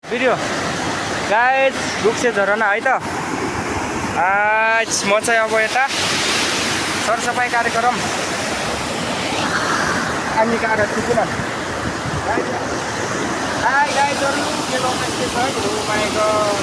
video guys रुक्से झरना है त म चाहिँ अब यता सरसफाइ कार्यक्रम अनि कारक छु किन हाई गाइसहरु के गर्दैछ हो माय गॉड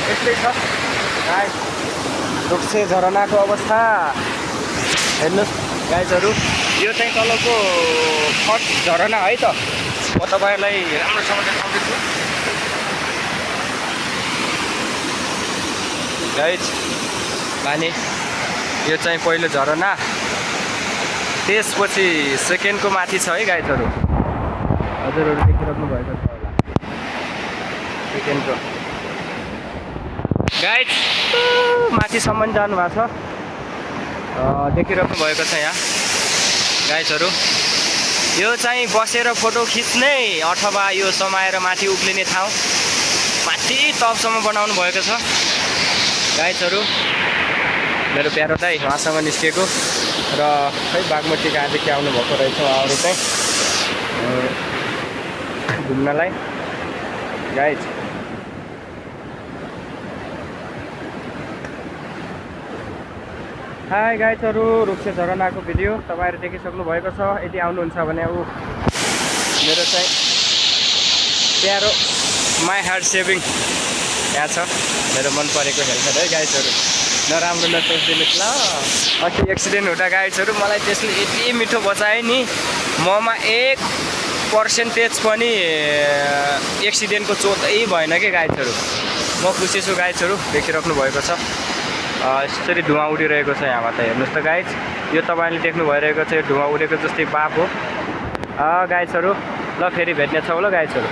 यस्तै छ गाइस रुक्से झरनाको अवस्था हेर्नुहोस् गाइसहरु यो चाहिँ तलको फर्स्ट झरना है त म तपाईहरुलाई राम्रोसँग देखाउँदैछु गाइस माने यो चाहिँ पहिलो झरना त्यसपछि सेकेन्डको माथि छ है गाइसहरु हजुरहरु देखिराख्नु भएको छ होला सेकेन्डको गाइस माथिसम्म जानु भएको छ देखिराख्नु भएको छ यहाँ गाइसहरु यो चाहिँ बसेर फोटो खिच्ने अथवा यो समाएर माथि उक्लिने ठाउँ माथि टपसम्म बनाउनु भएको छ गाइसहरु मेरो प्यारो दाइ उहाँसँग निस्केको र खै बागमती कहाँदेखि आउनु भएको रहेछ उहाँहरु चाहिँ घुम्नलाई गाइस हाई गाइसहरु रुक्से झरनाको भिडियो तपाईहरु देखिसक्नु भएको छ यदि आउनुहुन्छ भने मेरो चाहिँ प्यारो माई हार्ट सेभिङ यहाँ छ मेरो मन परेको हेलमेट है गाइसहरु नराम्रो नसोचिदिनुस् ल अस्ति एक्सिडेन्ट हुँदा गाइसहरु मलाई त्यसले यति मिठो बचाए नि ममा 1% पनि एक्सिडेन्टको चोटै भएन के गाइसहरु म खुसी छु गाइसहरु देखिराख्नु भएको छ यसरी धुवा उडिरहेको छ यहाँबाट हेर्नुस् त गाइस यो तपाईले देख्नु भइरहेको छ यो धुवा उडेको जस्तै बाफ हो गाइसहरु ल फेरि भेट्ने छौ ल गाइसहरु